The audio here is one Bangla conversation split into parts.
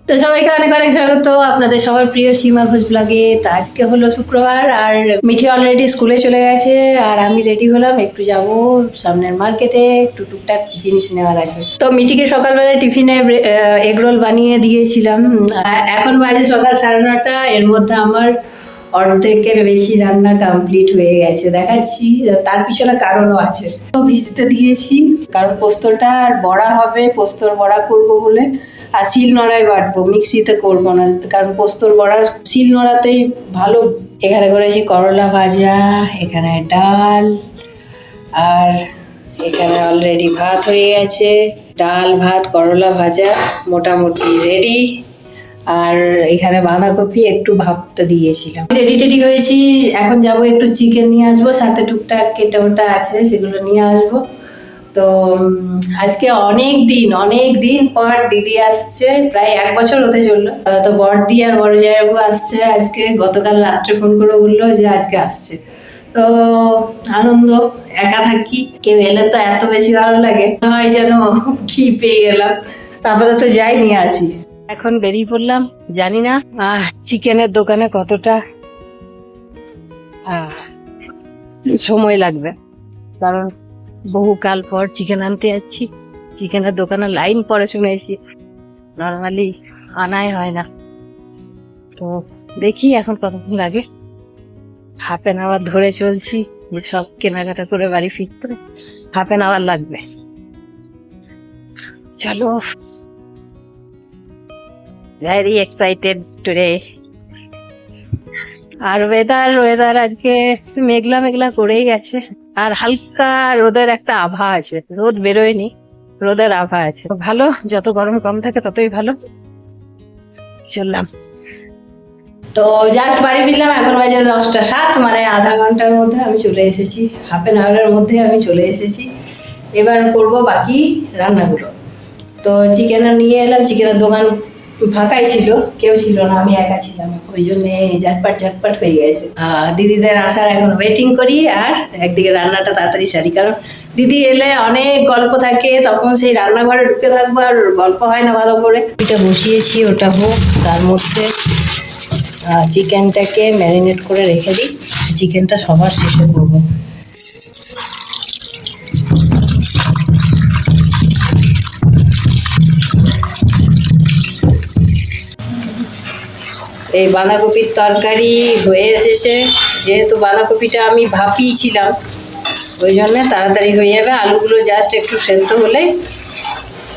তো সবাইকে অনেক অনেক স্বাগত আপনাদের সবার প্রিয় সীমা ঘোষ ব্লগে। তো আজকে হলো শুক্রবার আর মিঠি অলরেডি স্কুলে চলে গেছে আর আমি রেডি হলাম, একটু যাব সামনের মার্কেটে, একটু টুকটাক জিনিস নেওয়ার আছে। তো মিঠিকে সকালবেলায় টিফিনে এগরোল বানিয়ে দিয়েছিলাম। এখন বাজে সকাল 9:30, এর মধ্যে আমার অর্ধেকের বেশি রান্না কমপ্লিট হয়ে গেছে, দেখাচ্ছি। তার পিছনে কারণও আছে। তো ভিজতে দিয়েছি কারণ পোস্তটা আর বড়া হবে, পোস্তর বড়া করব বলে। আর শিল নোড়ায় বাটবো, মিক্সিতে করবো না, কারণ পোস্তর বড়া শিল নোড়াতেই ভালো। এখানে করেছি করলা ভাজা, এখানে ডাল, আর এখানে অলরেডি ভাত হয়ে গেছে। ডাল, ভাত, করলা ভাজা মোটামুটি রেডি। আর এখানে বাঁধাকপি একটু ভাপতে দিয়েছিলাম। রেডি হয়েছি, এখন যাব একটু চিকেন নিয়ে আসবো, সাথে টুকটাক কেটে ওটা আছে সেগুলো নিয়ে আসবো। তো আজকে অনেক দিন পর দিদি আসছে, প্রায় 1 বছর হতে চললো। তো বড়দি আর বড় জামাইবাবু আসছে আজকে। গতকাল রাত্রে ফোন করে বললো যে আজকে আসছে। তো আনন্দ, একা থাকি, কেউ এলে তো এত বেশি ভালো লাগে, হয় যেন কি পেয়ে গেলাম। তারপরে তো যাই, নিয়ে আসি। এখন বেরিয়ে পড়লাম, জানি না চিকেনের দোকানে কতটা সময় লাগবে, কারণ বহুকাল পর চিকেন আনতে যাচ্ছি। চিকেনের দোকানে লাইন পরে শুনেছি, নর্মালি আনাই হয় না। তো দেখি এখন কতক্ষণ লাগে। 1/2 hour ধরে চলছি, যে সব কেনাকাটা করে বাড়ি ফিরতে 1/2 hour লাগবে। চলো, ভেরি এক্সাইটেড টুডে। আর ওয়েদার আজকে মেঘলা মেঘলা করেই গেছে, আর হালকা রোদের একটা আভা আছে। রোদ বেরোয়নি, রোদের আভা আছে। ভালো, যত গরম কম থাকে ততই ভালো। চললাম। তো জাস্ট বাড়ি ফিরলাম, এখন বাজে 10:07, মানে আধা ঘন্টার মধ্যে আমি চলে এসেছি, 1/2 hour মধ্যে আমি চলে এসেছি। এবার করব বাকি রান্নাগুলো। তো চিকেন নিয়ে এলাম, চিকেনের দোকান ফাঁকাই ছিল, কেউ ছিল না, আমি একা ছিলাম, ওই জন্যে ঝটপট হয়ে গেছে। দিদিদের আসার এখন ওয়েটিং করি, আর একদিকে রান্নাটা তাড়াতাড়ি সারি, কারণ দিদি এলে অনেক গল্প থাকে, তখন সেই রান্নাঘরে ঢুকে থাকবো আর গল্প হয় না ভালো করে। এটা বসিয়েছি, ওটা হোক, তার মধ্যে চিকেনটাকে ম্যারিনেট করে রেখে দিই। চিকেনটা সবার শেষে করবো। এই বাঁধাকপির তরকারি হয়ে এসেছে। যেহেতু বাঁধাকপিটা আমি ভাপিয়েছিলাম, ওই জন্য তাড়াতাড়ি হয়ে যাবে। আলুগুলো জাস্ট একটু সেদ্ধ হলেই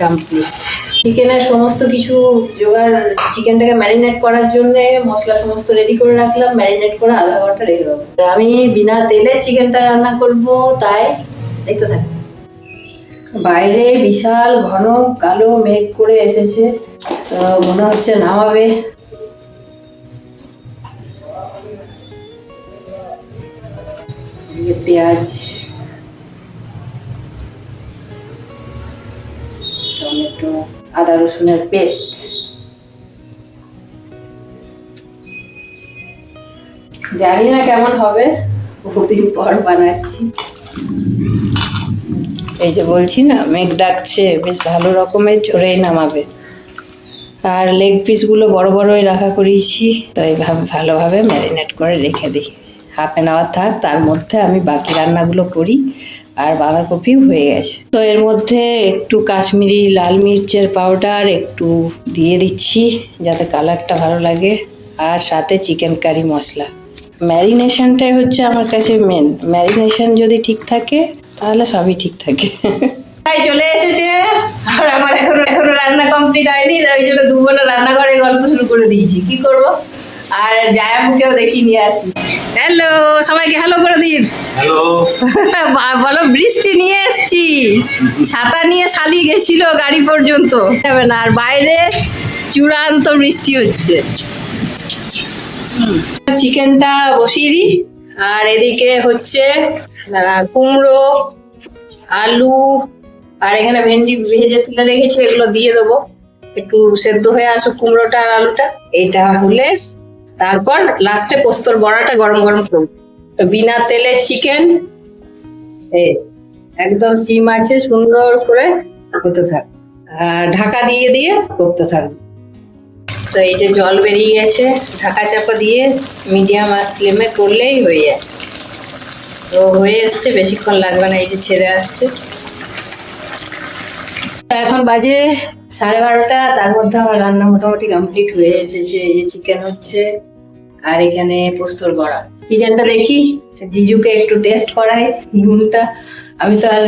কমপ্লিট। চিকেনের সমস্ত কিছু জোগাড়, চিকেনটাকে ম্যারিনেট করার জন্য মশলা সমস্ত রেডি করে রাখলাম। ম্যারিনেট করে আধা ঘন্টা রেখে দেবো। আমি বিনা তেলে চিকেনটা রান্না করব, তাই দেখতে থাকি। বাইরে বিশাল ঘন কালো মেঘ করে এসেছে, মনে হচ্ছে নামাবে। পেঁয়াজ, টমেটো, আদা রসুনের পেস্ট, জানি না কেমন হবে, বহুদিন পর বানাচ্ছি। এই যে বলছি না, মেঘ ডাকছে, বেশ ভালো রকমের জোরেই নামাবে। আর লেগ পিসগুলো বড় বড়ই রাখা করিয়েছি, তাই ভালোভাবে ম্যারিনেট করে রেখে দিই। 1/2 hour থাক, তার মধ্যে আমি বাকি রান্নাগুলো করি। আর বাঁধাকপিও হয়ে গেছে। তো এর মধ্যে একটু কাশ্মীরি লাল মির্চের পাউডার একটু দিয়ে দিচ্ছি, যাতে কালারটা ভালো লাগে। আর সাথে চিকেন কারি মশলা। ম্যারিনেশনটাই হচ্ছে আমার কাছে মেন। ম্যারিনেশন যদি ঠিক থাকে তাহলে সবই ঠিক থাকে। তাই চলে এসেছে, আর আমার এখনো রান্না কমপ্লিট হয়নি, ওই জন্য দুবেলা রান্নাঘরে গল্প শুরু করে দিয়েছি। কি করব, আর জায়াবুকেও দেখি নিয়ে আসি। হ্যালো, সবাইকে হ্যালো করে দিন। হ্যালো, বলো, বৃষ্টি নিয়ে এসছি, ছাতা নিয়ে শালি গেছিল গাড়ি পর্যন্ত যাবে না, আর বাইরে চূড়ান্ত বৃষ্টি হচ্ছে। চিকেনটা বসিয়ে দিই, আর এদিকে হচ্ছে কুমড়ো, আলু, আর এখানে ভেন্ডি ভেজে তুলে রেখেছি, এগুলো দিয়ে দেবো। একটু সেদ্ধ হয়ে আসুক কুমড়োটা আর আলুটা, এইটা হলে তারপর লাস্টে পোস্তর বড়াটা গরম গরম করবো। তো বিনা তেলে চিকেন, একদম সিম আছে, সুন্দর করে করতে থাক, ঢাকা দিয়ে দিয়ে করতে থাকবো। তো এই যে জল বেরিয়ে গেছে, ঢাকা চাপা দিয়ে মিডিয়াম ফ্লেমে করলেই হয়ে যায়। তো হয়ে এসছে, বেশিক্ষণ লাগবে না, এই যে ছেড়ে আসছে। এখন বাজে 12:30, তার মধ্যে আমার রান্না মোটামুটি কমপ্লিট হয়ে এসেছে। এই যে চিকেন হচ্ছে, আর এখানে পোস্তর বড়া। চিকেনটা দেখি, জিজুকে একটু টেস্ট করাই নুনটা। আমি তো আর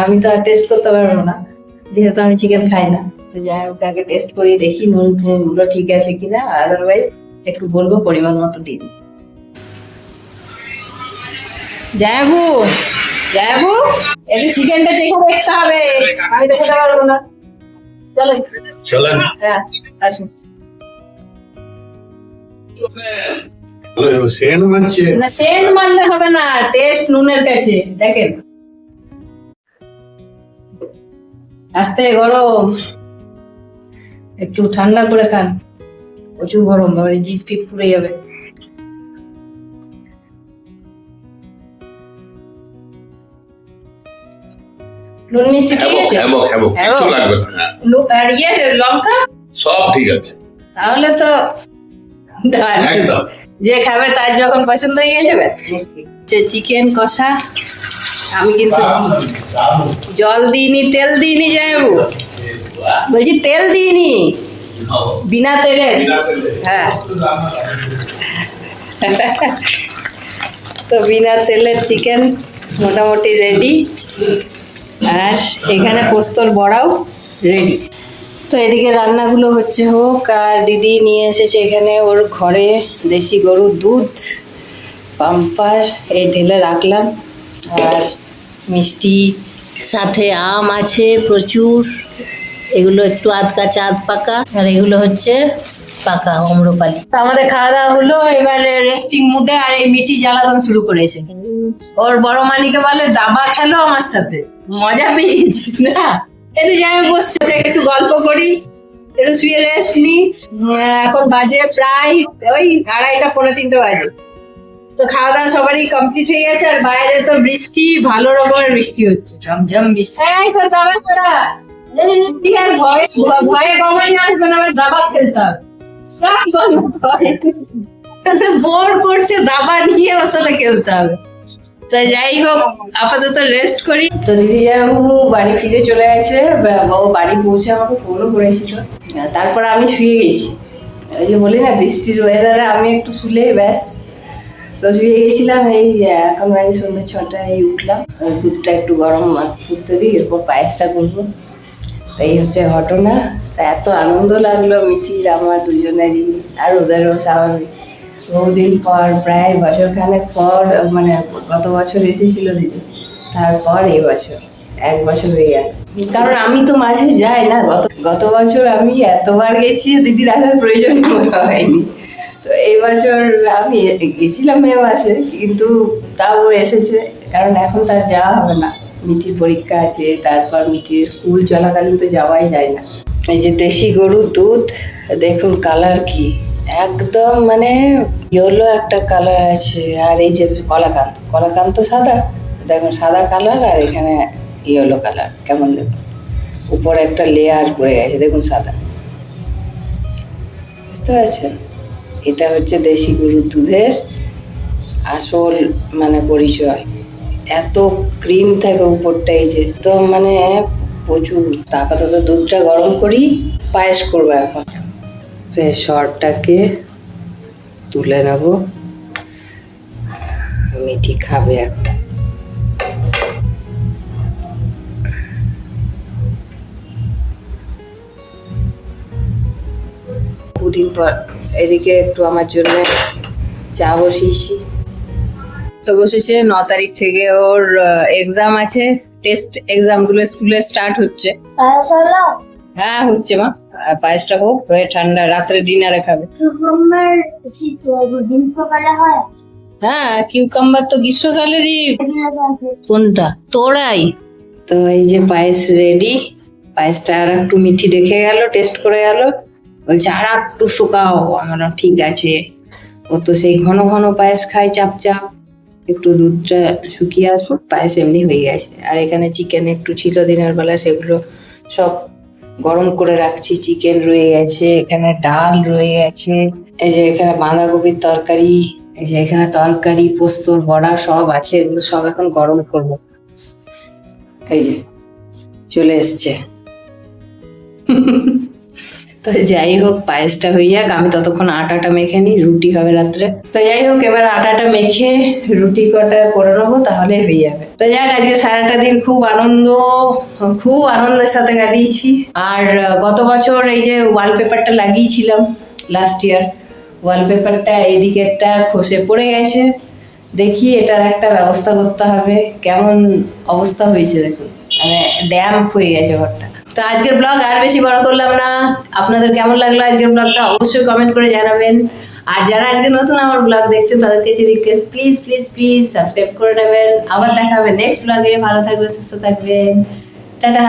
আমি তো আর টেস্ট করতে পারবো না, যেহেতু আমি চিকেন খাই না। তো যাই হোক, আগে টেস্ট করে দেখি নুন গুলো ঠিক আছে কিনা, আদারওয়াইজ একটু বলবো পরিমাণ মতো দিন। যাবো যাবো, একটু চিকেনটা চেখে দেখতে হবে, আমি দেখাতে পারবো না। চলেন চলেন, হ্যাঁ আসুন। সেন্ট মারছে না, সেন্ট মারলে হবে না, টেস্ট নুনের কাছে। দেখেন আস্তে গরম, একটু ঠান্ডা করে খান, প্রচুর গরম, জিভ ফিপ পুড়ে যাবে। নুন মিষ্টি ঠিক আছে? হ্যাবো কিছু লাগবে না, আর লঙ্কা সব ঠিক আছে। তাহলে তো একদম যে খাবে তার যখন পছন্দ হয়ে যাবে। যে চিকেন কষা, আমি কিন্তু জল দিইনি, তেল দিইনি, যাবো বলছি তেল দিইনি, বিনা তেলের। হ্যাঁ, তো বিনা তেলের চিকেন মোটামুটি রেডি, আর এখানে পোস্তর বড়াও রেডি। তো এদিকে রান্নাগুলো হচ্ছে হোক, আর দিদি নিয়ে এসেছে এখানে ওর ঘরে দেশি গরুর দুধ পাম্পার, এই ঢেলে রাখলাম। আর মিষ্টি, সাথে আম আছে প্রচুর, এগুলো একটু আধ কাঁচা আধ পাকা, আর এগুলো হচ্ছে পাকা অম্রপালি। আমাদের খাওয়া দাওয়া হলো, এবারে রেস্টিং মুডে। আর এই মিটি জ্বালাতন শুরু করেছে, ওর বড় মানিকে বলে দাবা খেলো আমার সাথে, মজা পেয়েছিস না? একটু যাই বসছে, একটু গল্প করি, একটু শুয়ে রেস্ট নি। এখন বাজে প্রায় ওই 2:30 পৌনে 3টে বাজে। তো খাওয়া দাওয়া সবারই কমপ্লিট হয়ে গেছে, আর বাইরে তো বৃষ্টি, ভালো রকমের বৃষ্টি হচ্ছে, ঝমঝম বৃষ্টি। এই তো দাবা করা, আর ভয়ে গমনি আসবে না, আমি দাবা খেলতাম, বোর করছে দাবা নিয়ে, ওর সাথে খেলতে হবে। তো যাই হোক, আপাতত রেস্ট করি। তো দিদি বাবু বাড়ি ফিরে চলে গেছে, বাবু বাড়ি পৌঁছে আমাকে ফোনও করেছিল। তারপর আমি শুয়ে গেছি, ওই যে বলি না বৃষ্টির ওয়েদারে আমি একটু শুলে ব্যাস। তো শুয়ে গেছিলাম, এই এখন বাড়ি সন্ধ্যে 6টায় উঠলাম। দুধটা একটু গরম ফুটতে দিই, এরপর পায়েসটা করবো। এই হচ্ছে ঘটনা। তা এত আনন্দ লাগলো মিঠির আমার দুজনেরই, আর ওদেরও স্বাভাবিক। বহুদিন পর, প্রায় বছরখানেক পর, মানে গত বছর এসেছিল দিদি, তারপর এই বছর 1 বছর হয়ে গেল। কারণ আমি তো মাঝে যাই না, গত বছর আমি এতবার গেছি, দিদির আসার প্রয়োজন মনে হয়নি। তো এই বছর আমি গেছিলাম মে মাসে, কিন্তু তাও এসেছে, কারণ এখন তার যাওয়া হবে না, মিঠির পরীক্ষা আছে, তারপর মিঠির স্কুল চলাকালীন তো যাওয়াই যায় না। এই যে দেশি গরুর দুধ, দেখুন কালার কি, একদম মানে ইয়েলো একটা কালার আছে। আর এই যে কলাকান্ত সাদা, দেখুন সাদা কালার, আর এখানে ইয়েলো কালার, কেমন দেখুন, উপরে একটা লেয়ার পড়ে গেছে, দেখুন সাদা, বুঝতে পারছেন? এটা হচ্ছে দেশি গরুর দুধের আসল মানে পরিচয়। এত ক্রিম থাকে উপরটা, এই যে তো মানে প্রচুর। আপাতত দুধটা গরম করি, পায়েস করবো এখন। শরটাকে তুলে নেব, মিঠি খাবে এখন। দুদিন পর এদিকে একটু আমার জন্য চা বসিয়েছি। তো বসেছে, 9 তারিখ থেকে ওর এক্সাম আছে, টেস্ট এক্সামগুলো স্কুলে স্টার্ট হচ্ছে। হ্যাঁ হচ্ছে মা, পায়েসটা হোক, হয়ে ঠান্ডা রাত্রে ডিনারে খাবে। হ্যাঁ, কিউকাম্বার তো গ্রীষ্মকালেরই। কোনটা? তোরাই। তো এই যে পায়েস রেডি। পায়েসটা আর একটু মিঠি দেখে গেল, টেস্ট করে গেল, বলছে আর একটু শুকাও। আমার ঠিক আছে, ও তো সেই ঘন ঘন পায়েস খায়, চাপ চাপ, একটু দুধটা শুকিয়ে আসুক, পায়েস এমনি হয়ে গেছে। আর এখানে চিকেন একটু ছিল দিনের বেলা, সেগুলো সব গরম করে রাখছি। চিকেন রয়ে গেছে, এখানে ডাল রয়ে গেছে, এই যে এখানে বাঁধাকপির তরকারি, এই যে এখানে তরকারি, পোস্তর বড়া সব আছে। এগুলো সব এখন গরম করবো। এই যে চলে এসছে। তো যাই হোক, পায়েসটা হয়ে যাক, আমি ততক্ষণ আটাটা মেখে নিই, রুটি হবে রাত্রে। তো যাই হোক, এবার আটাটা মেখে রুটি কটা করে নেবো, তাহলে হয়ে যাবে। তো যাক, আজকে সারাটা দিন খুব আনন্দের সাথে কাটিয়েছি। আর গত বছর এই যে ওয়ালপেপারটা লাগিয়েছিলাম লাস্ট ইয়ার, ওয়ালপেপারটা এই দিকেরটা খসে পড়ে গেছে। দেখি এটার একটা ব্যবস্থা করতে হবে। কেমন অবস্থা হয়েছে দেখুন, মানে ড্যাম্প হয়ে গেছে ঘরটা। তো আজকের ব্লগ আর বেশি বড় করলাম না। আপনাদের কেমন লাগলো আজকের ব্লগটা অবশ্যই কমেন্ট করে জানাবেন। আর যারা আজকে নতুন আমার ব্লগ দেখছেন তাদের কাছে request, please please please subscribe করে নেবেন। আবার দেখা হবে নেক্সট ব্লগে। ভালো থাকবেন, সুস্থ থাকবেন, টাটা।